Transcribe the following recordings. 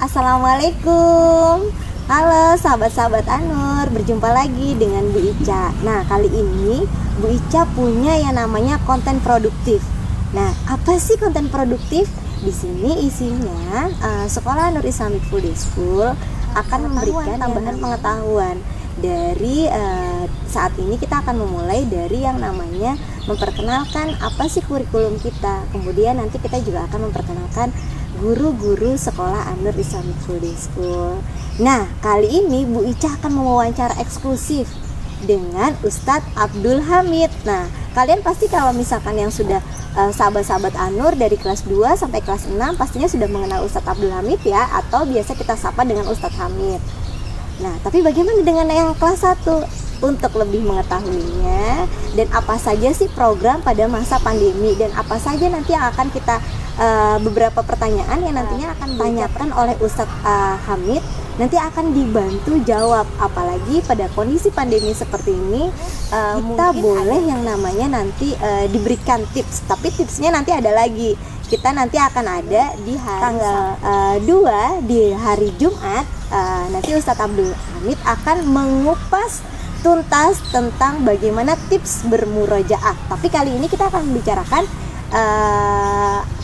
Assalamualaikum. Halo sahabat-sahabat Anur, berjumpa lagi dengan Bu Ica. Nah, kali ini Bu Ica punya yang namanya konten produktif. Nah, apa sih konten produktif? Di sini isinya Sekolah Nur Islamic Full Day School akan memberikan tambahan pengetahuan. Dari saat ini kita akan memulai dari yang namanya memperkenalkan apa sih kurikulum kita. Kemudian nanti kita juga akan memperkenalkan guru-guru sekolah An-Nur Islamic Full Day School. Nah, kali ini Bu Ica akan mewawancara eksklusif dengan Ustadz Abdul Hamid. Nah, kalian pasti kalau misalkan yang sudah sahabat-sahabat An-Nur dari kelas 2 sampai kelas 6 pastinya sudah mengenal Ustadz Abdul Hamid ya, atau biasa kita sapa dengan Ustadz Hamid. Nah, tapi bagaimana dengan yang kelas 1? Untuk lebih mengetahuinya dan apa saja sih program pada masa pandemi dan apa saja nanti yang akan kita beberapa pertanyaan yang nantinya akan ditanyakan oleh Ustadz Hamid nanti akan dibantu jawab. Apalagi pada kondisi pandemi seperti ini kita boleh yang namanya nanti diberikan tips, tapi tipsnya nanti ada lagi. Kita nanti akan ada di tanggal 2 di hari Jumat. Nanti Ustadz Abdul Hamid akan mengupas tuntas tentang bagaimana tips bermurojaah. Tapi kali ini kita akan membicarakan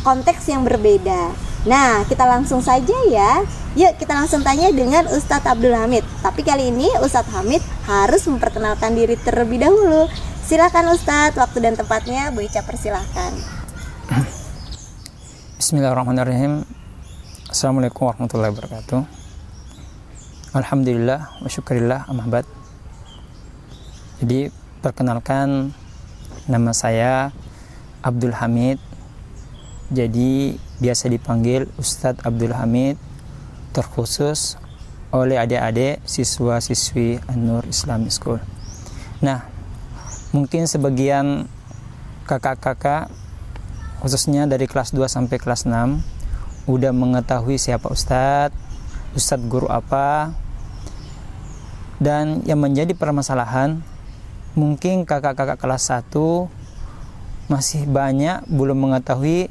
konteks yang berbeda. Nah, kita langsung saja ya. Yuk kita langsung tanya dengan Ustadz Abdul Hamid. Tapi kali ini Ustadz Hamid harus memperkenalkan diri terlebih dahulu. Silakan Ustadz, waktu dan tempatnya Bu Ica persilahkan. Bismillahirrahmanirrahim. Assalamualaikum warahmatullahi wabarakatuh. Alhamdulillah wa syukurillah, amma ba'd. Jadi perkenalkan, nama saya Abdul Hamid. Jadi biasa dipanggil Ustadz Abdul Hamid, terkhusus oleh adik-adik siswa-siswi An-Nur Islamic School. Nah, mungkin sebagian kakak-kakak khususnya dari kelas 2 sampai kelas 6 udah mengetahui siapa Ustadz guru apa. Dan yang menjadi permasalahan, mungkin kakak-kakak kelas 1 masih banyak belum mengetahui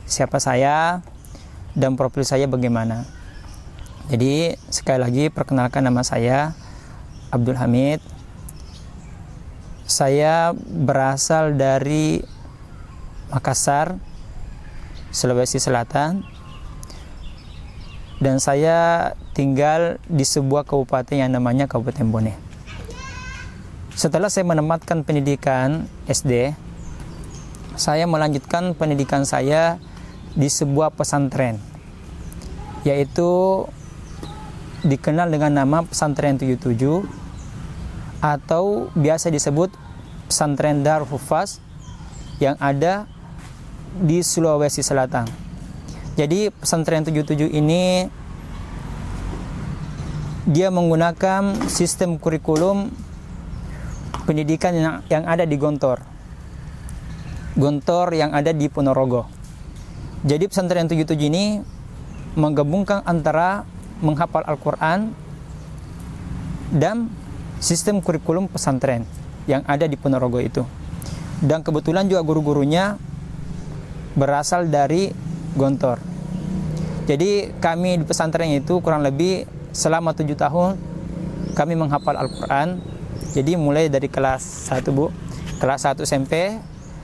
siapa saya dan profil saya bagaimana. Jadi sekali lagi perkenalkan, nama saya Abdul Hamid. Saya berasal dari Makassar, Sulawesi Selatan, dan saya tinggal di sebuah kabupaten yang namanya Kabupaten Bone. Setelah saya menamatkan pendidikan SD, saya melanjutkan pendidikan saya di sebuah pesantren, yaitu dikenal dengan nama Pesantren 77 atau biasa disebut Pesantren Darul Hufaz yang ada di Sulawesi Selatan. Jadi Pesantren 77 ini dia menggunakan sistem kurikulum pendidikan yang ada di Gontor yang ada di Ponorogo. Jadi Pesantren 77 ini menggabungkan antara menghafal Al-Quran dan sistem kurikulum pesantren yang ada di Ponorogo itu. Dan kebetulan juga guru-gurunya berasal dari Gontor. Jadi kami di pesantren itu kurang lebih selama 7 tahun kami menghafal Al-Quran. Jadi mulai dari kelas 1 kelas 1 SMP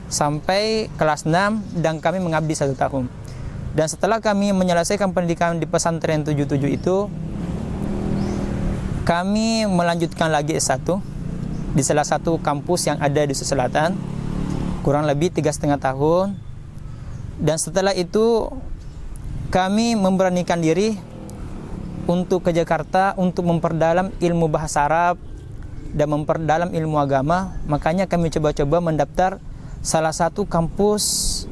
sampai kelas 6, dan kami mengabdi 1 tahun. Dan setelah kami menyelesaikan pendidikan di pesantren 77 itu, kami melanjutkan lagi S1 di salah satu kampus yang ada di Sulawesi Selatan, kurang lebih 3,5 tahun. Dan setelah itu kami memberanikan diri untuk ke Jakarta untuk memperdalam ilmu bahasa Arab dan memperdalam ilmu agama. Makanya kami coba-coba mendaftar salah satu kampus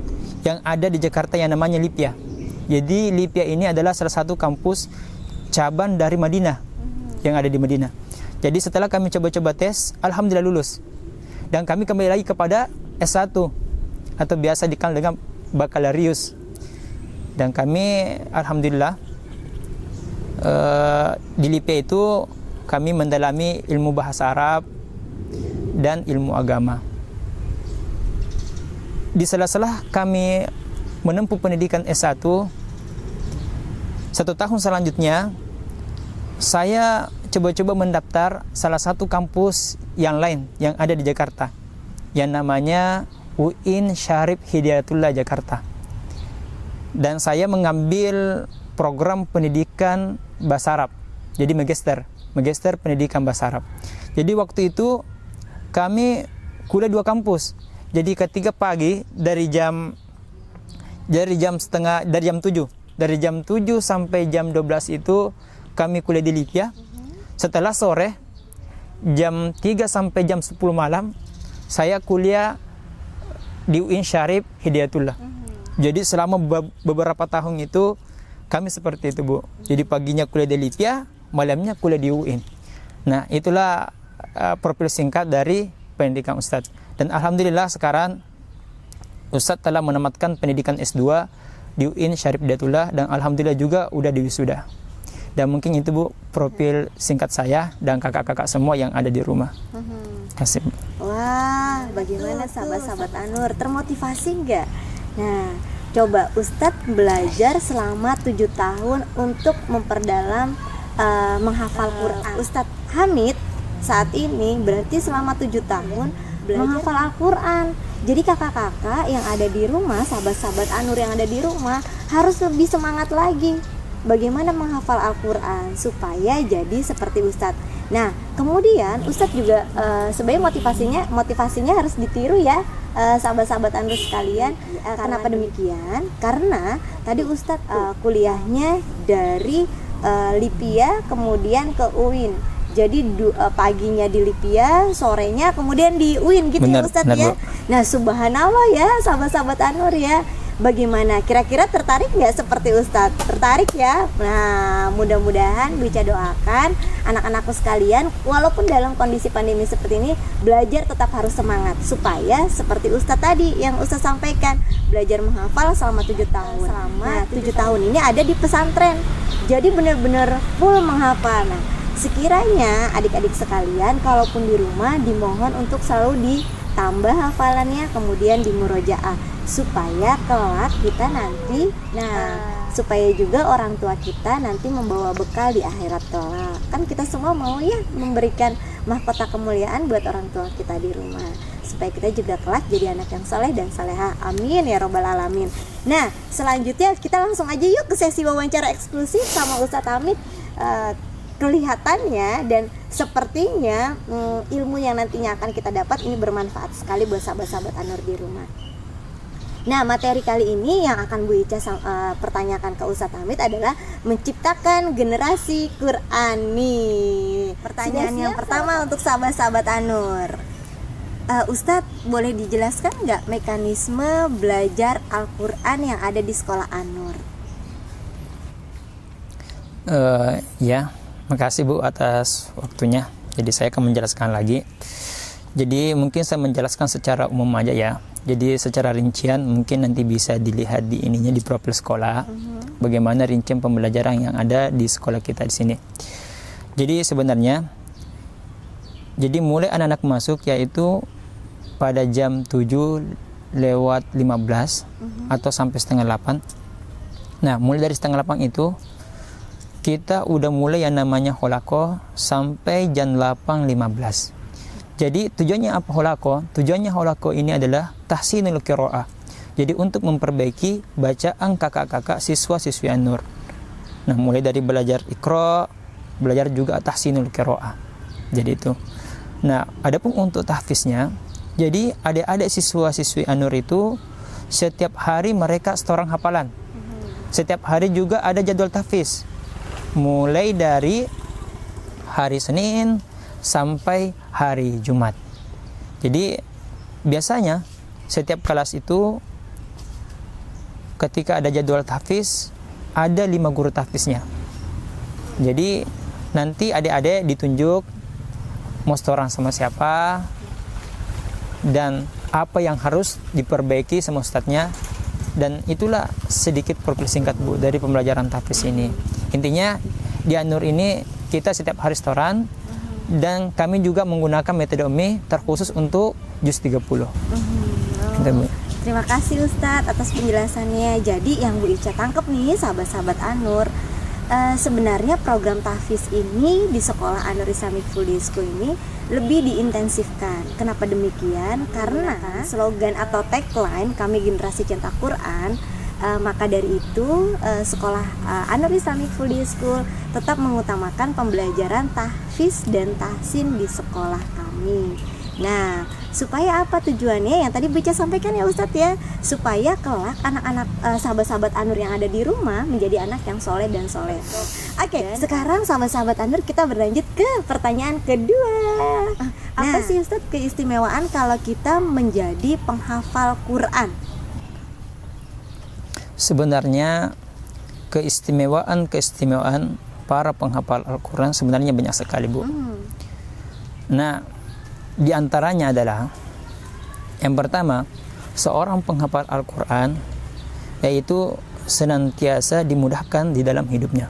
yang ada di Jakarta yang namanya Lipia. Jadi Lipia ini adalah salah satu kampus cabang dari Madinah yang ada di Madinah. Jadi setelah kami coba-coba tes, alhamdulillah lulus. Dan kami kembali lagi kepada S1 atau biasa dikenal dengan Bakalarius. Dan kami alhamdulillah di Lipia itu kami mendalami ilmu bahasa Arab dan ilmu agama. Di sela-sela kami menempuh pendidikan S1, 1 tahun selanjutnya saya coba-coba mendaftar salah satu kampus yang lain yang ada di Jakarta, yang namanya UIN Syarif Hidayatullah Jakarta. Dan saya mengambil program pendidikan bahasa Arab, jadi magister pendidikan bahasa Arab. Jadi waktu itu kami kuliah 2 kampus. Jadi ketika pagi dari jam 7 sampai jam 12 itu kami kuliah di Libya. Setelah sore jam 3 sampai jam 10 malam saya kuliah di UIN Syarif Hidayatullah. Jadi selama beberapa tahun itu kami seperti itu, Bu. Jadi paginya kuliah di Libya, malamnya kuliah di UIN. Nah, itulah profil singkat dari pendidikan Ustadz. Dan alhamdulillah sekarang Ustadz telah menamatkan pendidikan S2 di UIN Syarif Hidayatullah, dan alhamdulillah juga udah diwisuda. Dan mungkin itu, Bu, profil singkat saya dan kakak-kakak semua yang ada di rumah. Kasih. Wah, bagaimana sahabat-sahabat Anur, termotivasi nggak? Nah, coba Ustadz belajar selama 7 tahun untuk memperdalam menghafal Quran. Ustadz Hamid saat ini berarti selama 7 tahun menghafal Al-Quran. Jadi kakak-kakak yang ada di rumah, sahabat-sahabat Anur yang ada di rumah, harus lebih semangat lagi bagaimana menghafal Al-Quran supaya jadi seperti Ustadz. Nah, kemudian Ustadz juga sebenarnya motivasinya harus ditiru ya, sahabat-sahabat Anur sekalian. Kenapa demikian? Karena tadi Ustadz kuliahnya dari Lipia kemudian ke UIN. Jadi paginya di Lipia, sorenya kemudian di UIN gitu. Benar, ya Ustadz ya. Nah, subhanallah ya sahabat-sahabat Anur ya. Bagaimana? Kira-kira tertarik nggak seperti Ustadz? Tertarik ya? Nah, mudah-mudahan Bica doakan anak-anakku sekalian, walaupun dalam kondisi pandemi seperti ini, belajar tetap harus semangat supaya seperti Ustadz tadi yang Ustadz sampaikan, belajar menghafal selama 7 tahun. Selama 7 tahun ini ada di pesantren. Jadi benar-benar full menghafal. Nah, sekiranya adik-adik sekalian kalaupun di rumah dimohon untuk selalu ditambah hafalannya, kemudian di murojaah supaya kelak kita nanti, supaya juga orang tua kita nanti membawa bekal di akhirat kelak. Kan kita semua mau ya memberikan mahkota kemuliaan buat orang tua kita di rumah, supaya kita juga kelak jadi anak yang soleh dan salehah. Amin ya robbal alamin. Nah, selanjutnya kita langsung aja yuk ke sesi wawancara eksklusif sama Ustadz Hamid. Kelihatannya dan sepertinya ilmu yang nantinya akan kita dapat ini bermanfaat sekali buat sahabat-sahabat Anur di rumah. Nah, materi kali ini yang akan Bu Ica pertanyakan ke Ustadz Hamid adalah menciptakan generasi Qurani. Pertanyaan yang pertama untuk sahabat-sahabat Anur, Ustadz boleh dijelaskan nggak mekanisme belajar Al-Quran yang ada di sekolah Anur? Ya. Makasih Bu atas waktunya. Jadi saya akan menjelaskan lagi. Jadi mungkin saya menjelaskan secara umum aja ya. Jadi secara rincian mungkin nanti bisa dilihat di ininya di profil sekolah. Bagaimana rincian pembelajaran yang ada di sekolah kita di sini. Jadi sebenarnya mulai anak-anak masuk yaitu pada jam 7:15 atau sampai setengah 8. Nah, mulai dari setengah 8 itu kita udah mulai yang namanya holako sampai jam 8:15. Jadi tujuannya apa holako? Tujuannya holako ini adalah tahsinul qiraah. Jadi untuk memperbaiki bacaan kakak-kakak siswa-siswi Anur. Nah, mulai dari belajar Iqra, belajar juga tahsinul qiraah. Jadi itu. Nah, adapun untuk tahfiznya, jadi adik-adik siswa-siswi Anur itu setiap hari mereka setoran hafalan. Setiap hari juga ada jadwal tahfiz. Mulai dari hari Senin sampai hari Jumat. Jadi biasanya setiap kelas itu ketika ada jadwal tahfiz ada 5 guru tahfiznya. Jadi nanti adik-adik ditunjuk mau setoran sama siapa dan apa yang harus diperbaiki sama ustadznya, dan itulah sedikit profil singkat Bu dari pembelajaran tahfiz ini. Intinya di Anur ini kita setiap hari setoran dan kami juga menggunakan metode UMI terkhusus untuk juz 30. Terima kasih Ustadz atas penjelasannya. Jadi yang Bu Ica tangkap nih sahabat-sahabat Anur, sebenarnya program tahfiz ini di sekolah An-Nur Islamic Full Day School ini lebih diintensifkan. Kenapa demikian? Karena slogan atau tagline kami generasi cinta Quran, maka dari itu sekolah An-Nur Islamic Full Day School tetap mengutamakan pembelajaran tahfiz dan tahsin di sekolah kami. Nah, supaya apa tujuannya? Yang tadi Bu Ica sampaikan ya Ustadz ya, supaya kelak anak-anak sahabat-sahabat An-Nur yang ada di rumah menjadi anak yang soleh dan soleh. Oke, sekarang sahabat-sahabat An-Nur kita berlanjut ke pertanyaan kedua. Apa sih Ustadz keistimewaan kalau kita menjadi penghafal Quran? Sebenarnya keistimewaan para penghafal Al-Quran sebenarnya banyak sekali, Bu. Nah, di antaranya adalah yang pertama, seorang penghafal Al-Quran yaitu senantiasa dimudahkan di dalam hidupnya.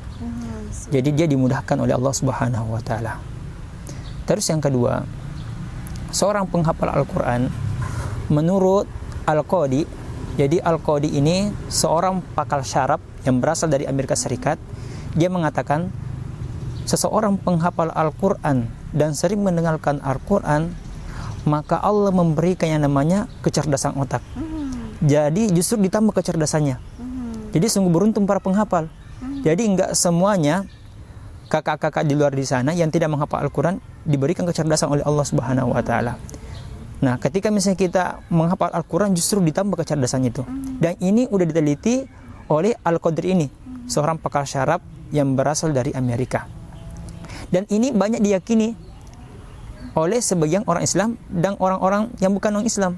Jadi dia dimudahkan oleh Allah Subhanahu wa taala. Terus yang kedua, seorang penghafal Al-Quran menurut Al-Qadi, jadi Al-Qadi ini seorang pakar syarab yang berasal dari Amerika Serikat. Dia mengatakan seseorang penghafal Al-Quran dan sering mendengarkan Al-Quran, maka Allah memberikan yang namanya kecerdasan otak. Jadi justru ditambah kecerdasannya. Jadi sungguh beruntung para penghafal. Jadi enggak semuanya kakak-kakak di luar di sana yang tidak menghafal Al-Quran diberikan kecerdasan oleh Allah Subhanahu wa taala. Nah, ketika misalnya kita menghafal Al-Quran justru ditambah kecerdasannya itu. Dan ini udah diteliti oleh Al-Qadri ini, seorang pakar syarab yang berasal dari Amerika. Dan ini banyak diyakini oleh sebagian orang Islam dan orang-orang yang bukan non-Islam.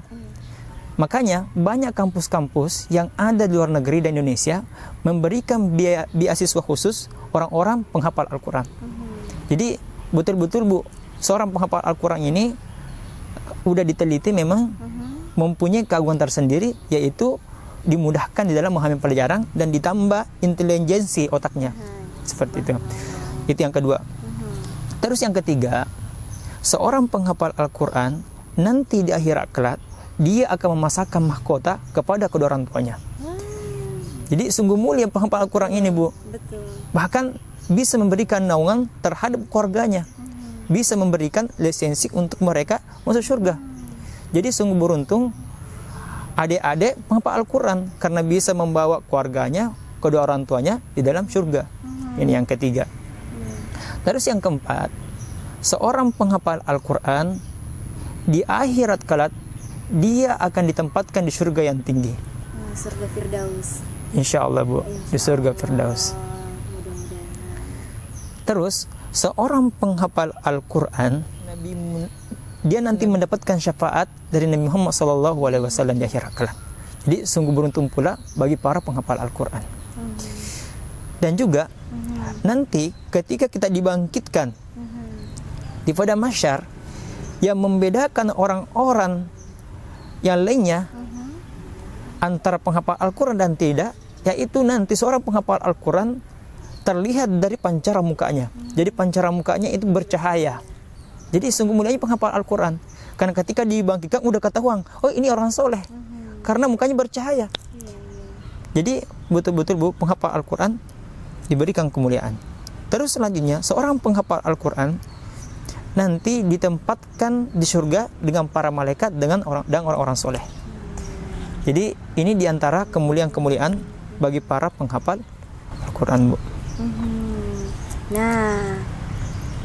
Makanya banyak kampus-kampus yang ada di luar negeri dan Indonesia memberikan beasiswa khusus orang-orang penghafal Al-Quran. Jadi betul-betul Bu, seorang penghafal Al-Quran ini udah diteliti memang mempunyai keagungan tersendiri, yaitu dimudahkan di dalam memahami pelajaran dan ditambah intelijensi otaknya. Seperti itu. Itu yang kedua. Terus yang ketiga, seorang penghafal Al-Quran nanti di akhirat kelak dia akan memasakkan mahkota kepada kedua orang tuanya. Jadi sungguh mulia penghafal Al-Quran ini, Bu. Betul. Bahkan bisa memberikan naungan terhadap keluarganya, bisa memberikan lisensi untuk mereka masuk surga. Jadi sungguh beruntung adik-adik penghafal Al-Quran karena bisa membawa keluarganya, kedua orang tuanya di dalam surga. Ini yang ketiga. Terus yang keempat, seorang penghafal Al-Quran di akhirat kelak dia akan ditempatkan di surga yang tinggi. Surga Firdaus. Insya Allah, Bu, di surga Firdaus. Terus seorang penghafal Al-Quran dia nanti mendapatkan syafaat dari Nabi Muhammad SAW di akhirat kelak. Jadi sungguh beruntung pula bagi para penghafal Al-Quran. Dan juga nanti ketika kita dibangkitkan di padang mahsyar, yang membedakan orang-orang yang lainnya antara penghafal Al-Quran dan tidak, yaitu nanti seorang penghafal Al-Quran terlihat dari pancaran mukanya. Jadi pancaran mukanya itu bercahaya. Jadi sungguh mulianya penghafal Al-Quran, karena ketika dibangkitkan udah ketahuan, oh ini orang soleh, karena mukanya bercahaya. Jadi betul-betul, Bu, penghafal Al-Quran diberikan kemuliaan. Terus selanjutnya seorang penghafal Al-Quran nanti ditempatkan di surga dengan para malaikat dengan orang-orang soleh. Jadi ini diantara kemuliaan-kemuliaan bagi para penghafal Al-Quran, Bu. Nah,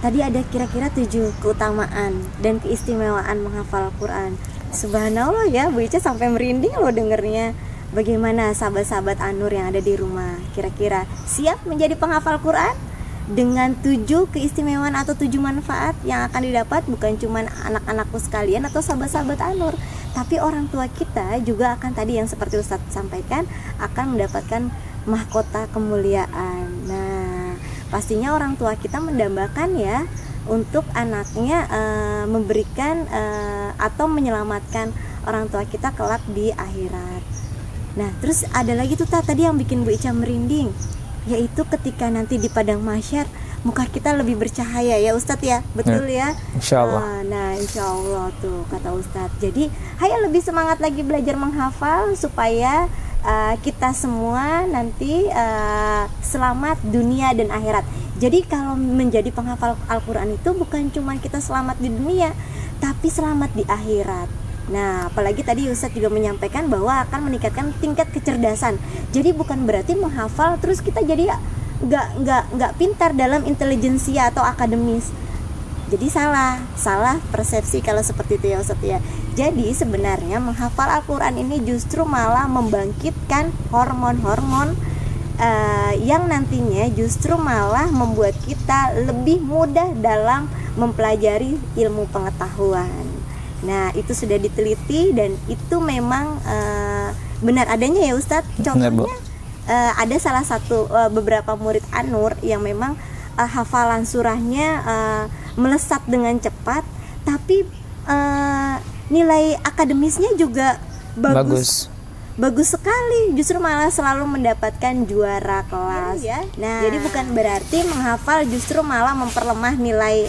tadi ada kira-kira 7 keutamaan dan keistimewaan menghafal Al-Quran. Subhanallah ya, Bu Ica sampai merinding loh dengernya. Bagaimana sahabat-sahabat An-Nur yang ada di rumah? Kira-kira siap menjadi penghafal Quran? Dengan 7 keistimewaan atau 7 manfaat yang akan didapat bukan cuma anak-anakku sekalian atau sahabat-sahabat An-Nur, tapi orang tua kita juga akan, tadi yang seperti Ustadz sampaikan, akan mendapatkan mahkota kemuliaan. Nah, pastinya orang tua kita mendambakan ya untuk anaknya memberikan atau menyelamatkan orang tua kita kelak di akhirat. Nah, terus ada lagi tuh tadi yang bikin Bu Ica merinding, yaitu ketika nanti di padang mahsyar muka kita lebih bercahaya ya Ustadz ya, betul ya? Insya Allah. Nah, insya Allah tuh kata Ustadz. Jadi, ayo lebih semangat lagi belajar menghafal supaya kita semua nanti selamat dunia dan akhirat. Jadi kalau menjadi penghafal Al-Quran itu bukan cuma kita selamat di dunia, tapi selamat di akhirat. Nah, apalagi tadi Ustadz juga menyampaikan bahwa akan meningkatkan tingkat kecerdasan. Jadi bukan berarti menghafal terus kita jadi nggak pintar dalam intelijensia atau akademis. Jadi salah persepsi kalau seperti itu ya Ustadz ya. Jadi sebenarnya menghafal Al-Quran ini justru malah membangkitkan hormon-hormon yang nantinya justru malah membuat kita lebih mudah dalam mempelajari ilmu pengetahuan. Nah, itu sudah diteliti dan itu memang benar adanya ya Ustadz. Contohnya ada salah satu beberapa murid An-Nur yang memang hafalan surahnya melesat dengan cepat, tapi nilai akademisnya juga bagus sekali, justru malah selalu mendapatkan juara kelas ya. Nah, jadi bukan berarti menghafal justru malah memperlemah nilai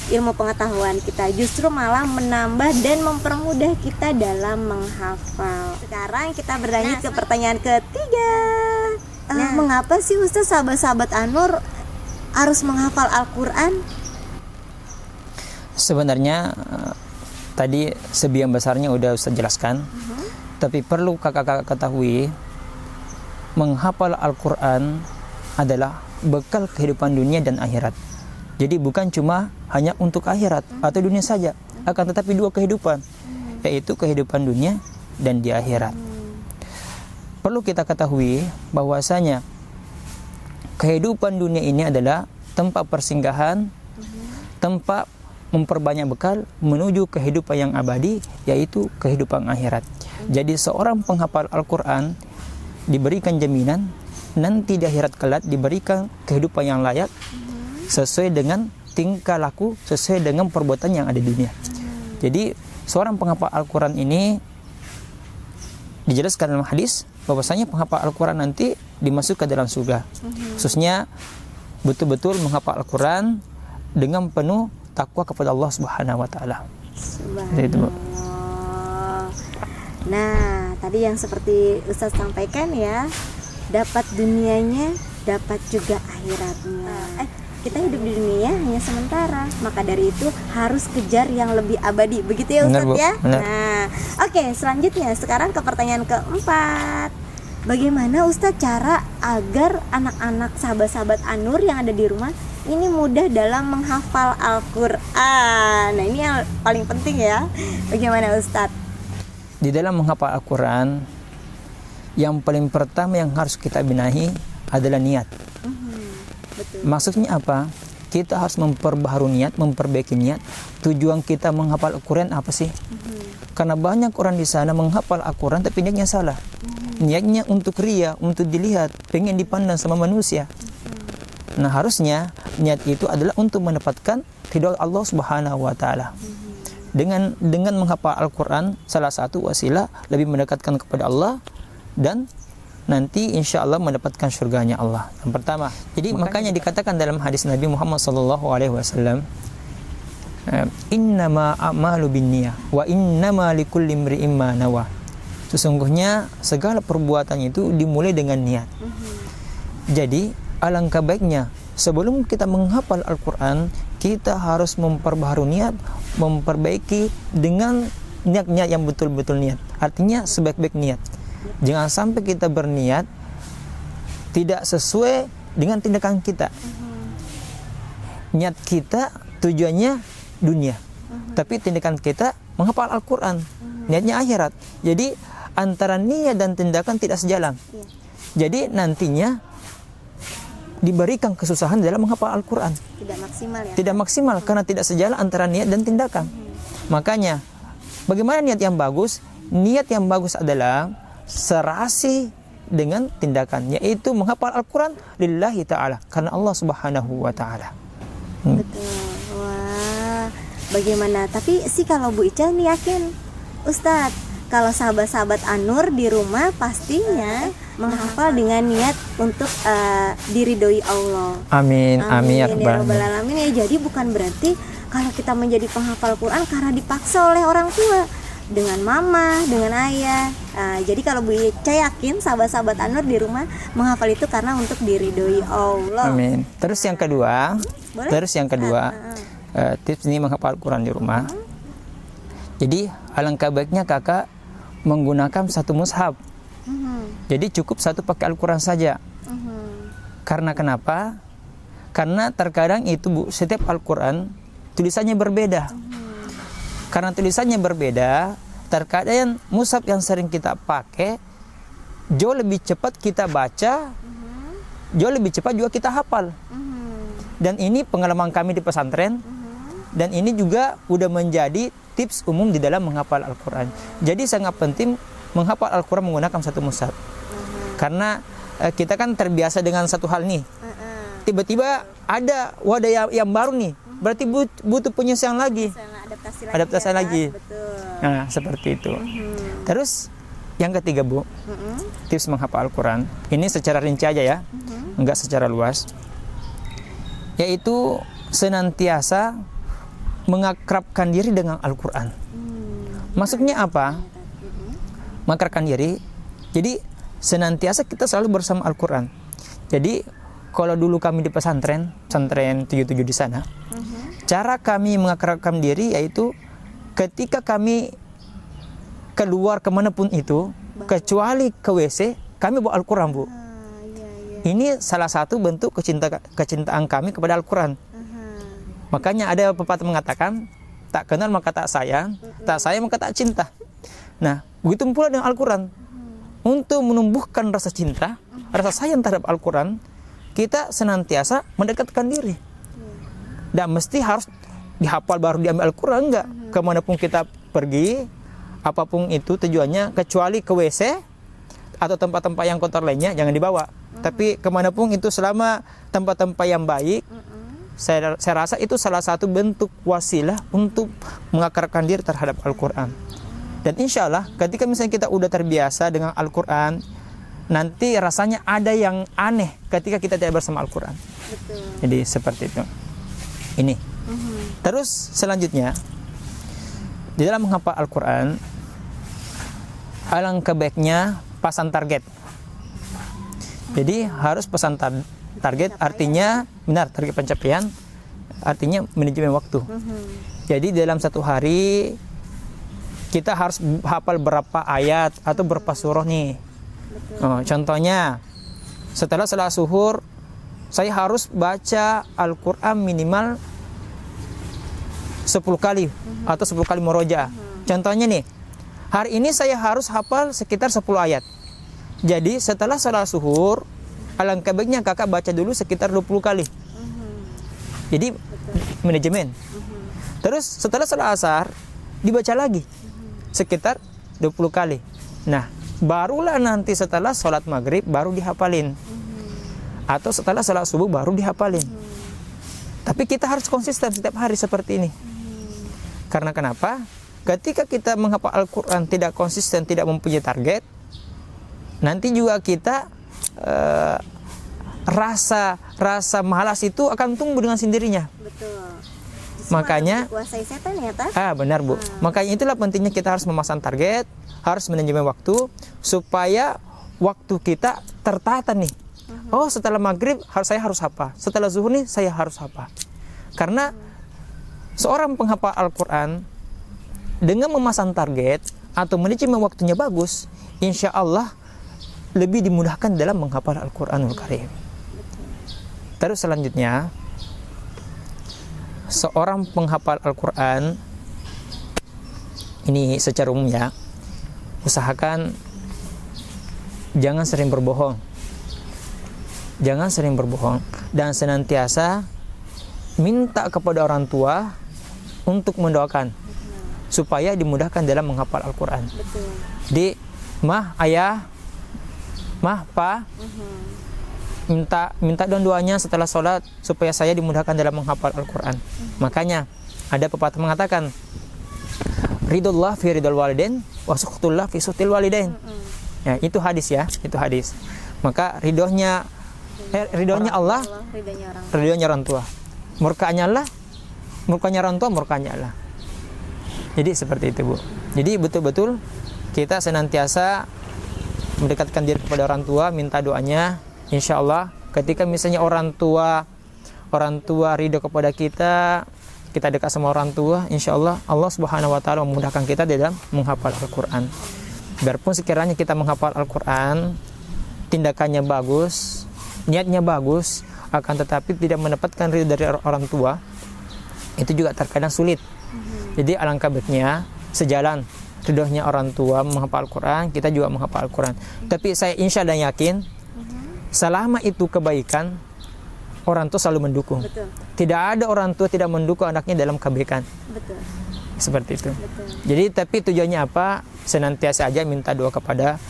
ilmu pengetahuan kita, justru malah menambah dan mempermudah kita dalam menghafal. Sekarang kita berlanjut ke pertanyaan ketiga. Mengapa sih Ustaz sahabat-sahabat An-Nur harus menghafal Al-Quran? Sebenarnya tadi sebagian besarnya udah Ustaz jelaskan. Tapi perlu kakak-kakak ketahui, menghafal Al-Quran adalah bekal kehidupan dunia dan akhirat. Jadi bukan cuma hanya untuk akhirat atau dunia saja, akan tetapi dua kehidupan, yaitu kehidupan dunia dan di akhirat. Perlu kita ketahui bahwasanya kehidupan dunia ini adalah tempat persinggahan, tempat memperbanyak bekal menuju kehidupan yang abadi, yaitu kehidupan akhirat. Jadi seorang penghafal Al-Quran diberikan jaminan nanti di akhirat kelak diberikan kehidupan yang layak sesuai dengan tingkah laku, sesuai dengan perbuatan yang ada di dunia. Jadi seorang penghafal Al-Quran ini dijelaskan dalam hadis bahwasanya penghafal Al-Quran nanti dimasukkan dalam surga. Khususnya betul-betul menghafal Al-Quran dengan penuh takwa kepada Allah Subhanahu wa taala. Subhanallah. Nah, tadi yang seperti Ustaz sampaikan ya, dapat dunianya, dapat juga akhiratnya. Kita hidup di dunia hanya sementara, maka dari itu harus kejar yang lebih abadi. Begitu ya Ustaz ya? Benar. Nah, oke, selanjutnya sekarang ke pertanyaan keempat. Bagaimana Ustaz cara agar anak-anak sahabat-sahabat An-Nur yang ada di rumah ini mudah dalam menghafal Al-Quran? Nah, ini yang paling penting ya. Bagaimana Ustaz? Di dalam menghafal Al-Quran, yang paling pertama yang harus kita benahi adalah niat. Betul. Maksudnya apa? Kita harus memperbaharui niat, memperbaiki niat. Tujuan kita menghafal Al-Quran apa sih? Karena banyak orang di sana menghafal Al-Quran tapi niatnya salah. Niatnya untuk ria, untuk dilihat, pengen dipandang sama manusia. Nah, harusnya niat itu adalah untuk mendapatkan ridha Allah Subhanahu wa taala. Dengan menghafal Al-Quran, salah satu wasilah lebih mendekatkan kepada Allah dan nanti insya Allah mendapatkan surganya Allah. Yang pertama, jadi makanya dikatakan dalam hadis Nabi Muhammad SAW, innama a'malu binniyah wa innama likulli imri'in ma nawa. Sesungguhnya segala perbuatan itu dimulai dengan niat. Jadi alangkah baiknya sebelum kita menghafal Al-Quran, kita harus memperbaharui niat, memperbaiki dengan niat-niat yang betul-betul niat. Artinya sebaik-baik niat. Jangan sampai kita berniat tidak sesuai dengan tindakan kita. Niat kita tujuannya dunia, tapi tindakan kita menghafal Al-Quran, niatnya akhirat. Jadi antara niat dan tindakan tidak sejalan. Jadi nantinya diberikan kesusahan dalam menghafal Al-Quran. Tidak maksimal ya? Tidak maksimal karena tidak sejalan antara niat dan tindakan. Makanya bagaimana niat yang bagus? Niat yang bagus adalah serasi dengan tindakan, yaitu menghafal Al-Quran lillahi ta'ala, karena Allah Subhanahu wa ta'ala. Betul. Wah, bagaimana? Tapi sih kalau Bu Ica nih yakin Ustadz, kalau sahabat-sahabat An-Nur di rumah pastinya menghafal dengan niat untuk diridhoi Allah. Amin, amin ya rabbal alamin ya. Jadi bukan berarti kalau kita menjadi penghafal Quran karena dipaksa oleh orang tua, dengan mama, dengan ayah. Jadi kalau Bu Ica yakin sahabat-sahabat Anur di rumah menghafal itu karena untuk diridhoi Allah. Amin. Terus yang kedua, Boleh? tips ini menghafal Al-Quran di rumah. Jadi alangkah baiknya kakak menggunakan satu mushaf. Jadi cukup satu pakai Al-Quran saja. Karena kenapa? Karena terkadang itu Bu, setiap Al-Quran tulisannya berbeda. Karena tulisannya berbeda, terkadang mushaf yang sering kita pakai jauh lebih cepat kita baca, jauh lebih cepat juga kita hafal. Dan ini pengalaman kami di pesantren, dan ini juga udah menjadi tips umum di dalam menghafal Al-Quran. Jadi sangat penting menghafal Al-Quran menggunakan satu mushaf. Karena kita kan terbiasa dengan satu hal nih. Tiba-tiba ada wadah yang baru nih, berarti butuh penyelesaian lagi. Adaptasi lagi. Betul. Nah, seperti itu. Terus yang ketiga Bu, tips menghafal Al-Quran. Ini secara rinci aja ya, enggak secara luas. Yaitu senantiasa mengakrabkan diri dengan Al-Quran. Maksudnya apa? Mengakrabkan diri. Jadi senantiasa kita selalu bersama Al-Quran. Jadi kalau dulu kami di pesantren 77 di sana, cara kami mengakrabkan diri yaitu ketika kami keluar kemanapun itu, kecuali ke WC, kami bawa Al-Quran Bu. Ini salah satu bentuk kecintaan kami kepada Al-Quran. Makanya ada pepatah mengatakan, tak kenal maka tak sayang maka tak cinta. Nah, begitu pula dengan Al-Quran. Untuk menumbuhkan rasa cinta, rasa sayang terhadap Al-Quran, kita senantiasa mendekatkan diri. Dan mesti harus dihafal baru diambil Al-Quran, enggak. Kemanapun kita pergi, apapun itu tujuannya, kecuali ke WC atau tempat-tempat yang kotor lainnya, jangan dibawa. Tapi kemanapun itu selama tempat-tempat yang baik, saya rasa itu salah satu bentuk wasilah untuk mengakrabkan diri terhadap Al-Quran. Dan insya Allah ketika misalnya kita udah terbiasa dengan Al-Quran, nanti rasanya ada yang aneh ketika kita tidak bersama Al-Quran. Jadi seperti itu. Ini. Terus selanjutnya, di dalam menghafal Al-Quran, alangkah baiknya pasang target. Jadi harus pasang target, artinya benar, target pencapaian, artinya manajemen waktu. Jadi dalam satu hari kita harus hafal berapa ayat atau berapa surah nih. Contohnya, setelah salat zuhur, saya harus baca Al-Quran minimal 10 kali atau 10 kali murojaah. Contohnya nih, hari ini saya harus hafal sekitar 10 ayat. Jadi setelah salat zuhur, alangkah baiknya kakak baca dulu sekitar 20 kali. Jadi manajemen. Terus setelah salat asar, dibaca lagi sekitar 20 kali. Nah, barulah nanti setelah sholat maghrib baru dihafalin. Atau setelah sholat subuh baru dihafalin. Tapi kita harus konsisten setiap hari seperti ini. Karena kenapa? Ketika kita menghafal Al-Quran tidak konsisten, tidak mempunyai target, nanti juga kita rasa malas itu akan tumbuh dengan sendirinya. Betul. Makanya kuasai setan ya, Ta? Benar Bu. Makanya itulah pentingnya kita harus memasang target, harus manajemen waktu supaya waktu kita tertata nih. Oh, setelah maghrib saya harus apa? Setelah zuhur nih saya harus apa? Karena seorang penghafal Al-Quran dengan memasang target atau manajemen waktunya bagus, insya Allah lebih dimudahkan dalam menghafal Al-Quranul Karim. Terus selanjutnya, seorang penghafal Al-Quran ini secara umum ya, usahakan jangan sering berbohong. Jangan sering berbohong dan senantiasa minta kepada orang tua untuk mendoakan supaya dimudahkan dalam menghafal Al-Quran. Jadi, Mah, Ayah, Mah, Pa, minta doanya setelah sholat supaya saya dimudahkan dalam menghafal Al-Quran. Makanya ada pepatah mengatakan, ridullah fi ridul walidain wa sukhtullah fi sukhtil walidain. Ya, itu hadis ya, itu hadis. Maka ridhonya Allah, ridhonya orang tua. Murkanya Allah, murkanya orang tua, murkanya Allah. Jadi seperti itu Bu. Jadi betul-betul kita senantiasa mendekatkan diri kepada orang tua, minta doanya. Insya Allah ketika misalnya orang tua ridho kepada kita dekat sama orang tua, insya Allah Allah Subhanahu Wa Taala memudahkan kita dalam menghafal Al-Quran. Biarpun sekiranya kita menghafal Al-Quran, tindakannya bagus, niatnya bagus, akan tetapi tidak mendapatkan ridho dari orang tua, itu juga terkadang sulit. Jadi alangkah baiknya sejalan ridhonya orang tua menghafal Al-Quran, kita juga menghafal Al-Quran. Tapi saya insya dan yakin selama itu kebaikan, orang tua selalu mendukung. Betul. Tidak ada orang tua tidak mendukung anaknya dalam kebaikan. Betul. Seperti itu. Betul. Jadi tapi tujuannya apa? Senantiasa aja minta doa kepada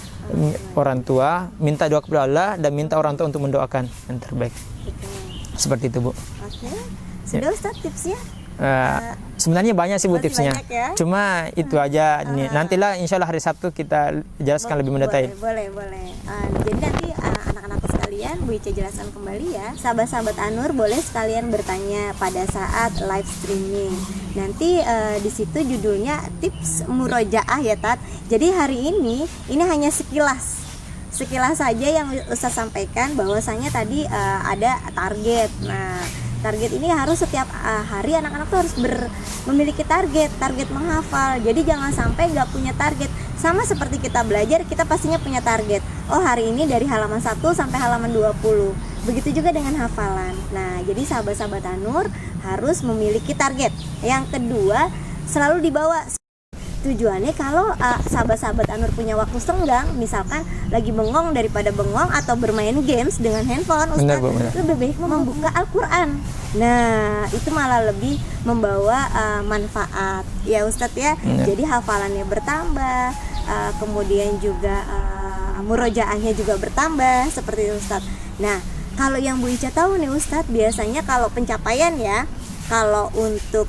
orang tua, minta doa kepada Allah, dan minta orang tua untuk mendoakan yang terbaik. Betul. Seperti itu, Bu. Oke. Sudah Ustaz tipsnya? Sebenarnya banyak sih Bu Masih tipsnya. banyak ya? Cuma itu aja nih. Nantilah insya Allah hari Sabtu kita jelaskan lebih mendetail. Boleh. Jadi nanti anak-anakku sekalian, Bu Ica jelaskan kembali ya. Sahabat-sahabat Anur boleh sekalian bertanya pada saat live streaming. Nanti di situ judulnya tips murojaah ya Tat. Jadi hari ini hanya sekilas saja yang Ustaz sampaikan, bahwasanya tadi ada target. Nah, target ini harus setiap hari anak-anak tuh harus memiliki target menghafal. Jadi jangan sampai nggak punya target. Sama seperti kita belajar, kita pastinya punya target. Oh, hari ini dari halaman 1 sampai halaman 20. Begitu juga dengan hafalan. Nah, jadi sahabat-sahabat Anur harus memiliki target. Yang kedua, selalu dibawa. Tujuannya kalau sahabat-sahabat Anur punya waktu senggang, misalkan lagi bengong daripada bengong atau bermain games dengan handphone, Ustaz, lebih baik membuka Al-Quran. Nah, itu malah lebih membawa manfaat ya Ustadz ya. Jadi hafalannya bertambah, kemudian juga murojaahnya juga bertambah seperti itu Ustadz. Nah, kalau yang Bu Ica tahu nih Ustadz, biasanya kalau pencapaian ya, kalau untuk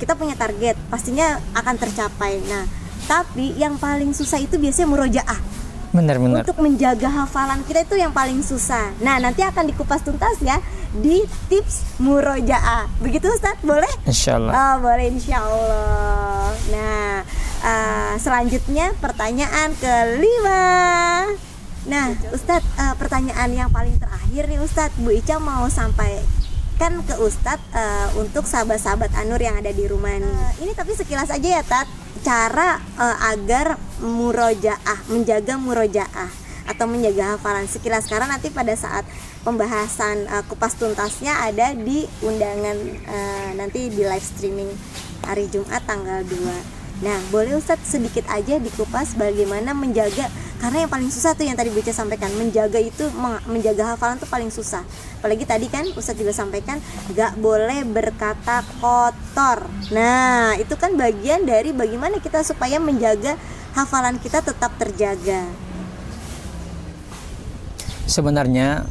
kita punya target pastinya akan tercapai. Nah, tapi yang paling susah itu biasanya murojaah. Benar. Untuk menjaga hafalan kita itu yang paling susah. Nah, nanti akan dikupas tuntas ya di tips murojaah. Begitu Ustadz, boleh? Insyaallah. Oh, boleh insyaallah. Nah, selanjutnya pertanyaan kelima. Nah, Ustadz, pertanyaan yang paling terakhir nih Ustadz, Bu Ica mau sampaikan ke Ustadz untuk sahabat-sahabat Anur yang ada di rumah nih. Ini tapi sekilas aja ya Tat, cara agar menjaga murojaah atau menjaga hafalan sekilas. Karena nanti pada saat pembahasan kupas tuntasnya ada di undangan nanti di live streaming hari Jumat tanggal 2. Nah, boleh Ustadz sedikit aja dikupas bagaimana menjaga, karena yang paling susah tuh yang tadi Bu Ica sampaikan, menjaga hafalan tuh paling susah. Apalagi tadi kan Ustadz juga sampaikan gak boleh berkata kotor. Nah, itu kan bagian dari bagaimana kita supaya menjaga hafalan kita tetap terjaga. Sebenarnya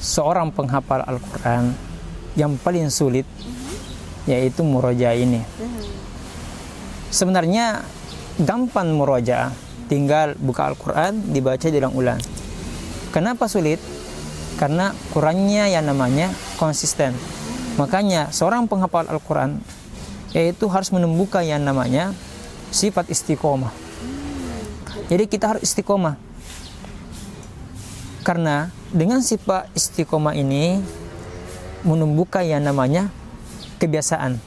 seorang penghafal Al-Quran yang paling sulit yaitu murojaah ini. Sebenarnya gampang murojaah, tinggal buka Al-Quran, dibaca, diulang-ulang. Kenapa sulit? Karena kurangnya yang namanya konsisten. Makanya seorang penghafal Al-Quran yaitu harus menumbuhkan yang namanya sifat istiqomah. Jadi kita harus istiqomah. Karena dengan sifat istiqomah ini menumbuhkan yang namanya kebiasaan.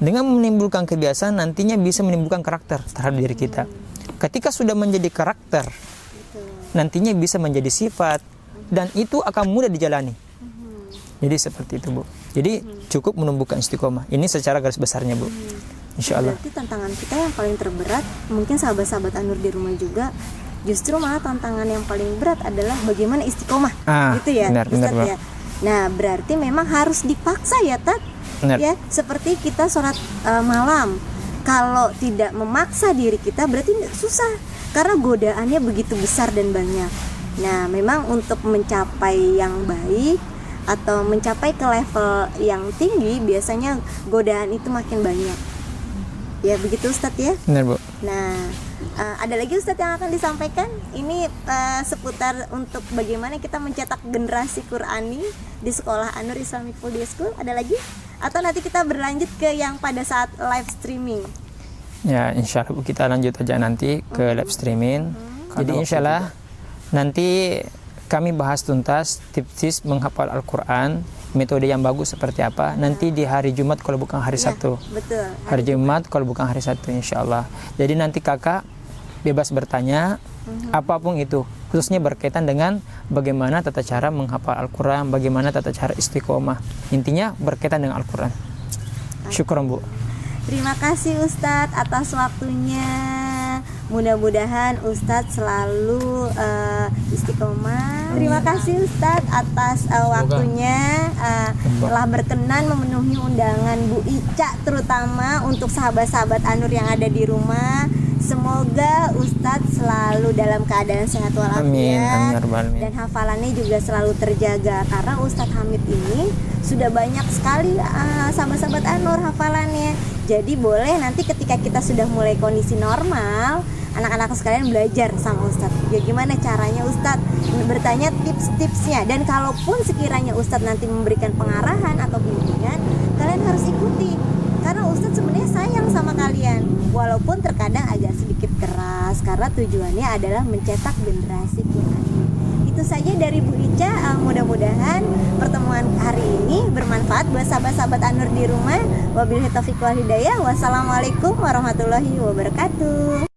Dengan menimbulkan kebiasaan nantinya bisa menimbulkan karakter terhadap diri kita. Ketika sudah menjadi karakter, nantinya bisa menjadi sifat, dan itu akan mudah dijalani. Jadi seperti itu Bu. Jadi cukup menumbuhkan istiqomah. Ini secara garis besarnya Bu. Insya Allah. Berarti tantangan kita yang paling terberat, mungkin sahabat-sahabat Anur di rumah juga, justru malah tantangan yang paling berat adalah bagaimana istiqomah. Gitu ya, benar, ya. Nah, berarti memang harus dipaksa ya Tat. Benar. Ya, seperti kita sholat malam, kalau tidak memaksa diri kita berarti susah, karena godaannya begitu besar dan banyak. Nah, memang untuk mencapai yang baik atau mencapai ke level yang tinggi, biasanya godaan itu makin banyak. Ya begitu Ustadz ya. Benar Bu. Nah, ada lagi Ustadz yang akan disampaikan. Ini seputar untuk bagaimana kita mencetak generasi Qurani di sekolah Anur Islamic Full Day School. Ada lagi? Atau nanti kita berlanjut ke yang pada saat live streaming? Ya, insya Allah Bu, kita lanjut aja nanti ke live streaming. Jadi insya Allah nanti kami bahas tuntas tips menghafal Al-Quran, metode yang bagus seperti apa. Nanti di hari Jumat kalau bukan hari Ya, Sabtu. betul. Hari Jumat kalau bukan hari Sabtu insya Allah. Jadi nanti kakak bebas bertanya apapun itu, khususnya berkaitan dengan bagaimana tata cara menghafal Al-Quran, bagaimana tata cara istiqomah. Intinya berkaitan dengan Al-Quran. Syukron Bu. Terima kasih Ustadz atas waktunya. Mudah-mudahan Ustadz selalu istiqomah. Terima kasih Ustadz atas waktunya, telah berkenan memenuhi undangan Bu Ica, terutama untuk sahabat-sahabat Anur yang ada di rumah. Semoga Ustadz selalu dalam keadaan sehat Amin, amin, walafiat ya Rabbal alamin. dan hafalannya juga selalu terjaga, karena Ustadz Hamid ini sudah banyak sekali sahabat-sahabat Anur hafalannya. Jadi boleh nanti ketika kita sudah mulai kondisi normal, anak-anak sekalian belajar sama Ustadz. Ya gimana caranya Ustadz? Bertanya tips-tipsnya. Dan kalaupun sekiranya Ustadz nanti memberikan pengarahan atau bimbingan, kalian harus ikuti. Karena Ustadz sebenarnya sayang sama kalian, walaupun terkadang agak sedikit keras, karena tujuannya adalah mencetak generasi Qurani. Itu saja dari Bu Ica. Mudah-mudahan pertemuan hari ini bermanfaat buat sahabat-sahabat Anur di rumah. Wabillahi taufiq wal hidayah. Wassalamualaikum warahmatullahi wabarakatuh.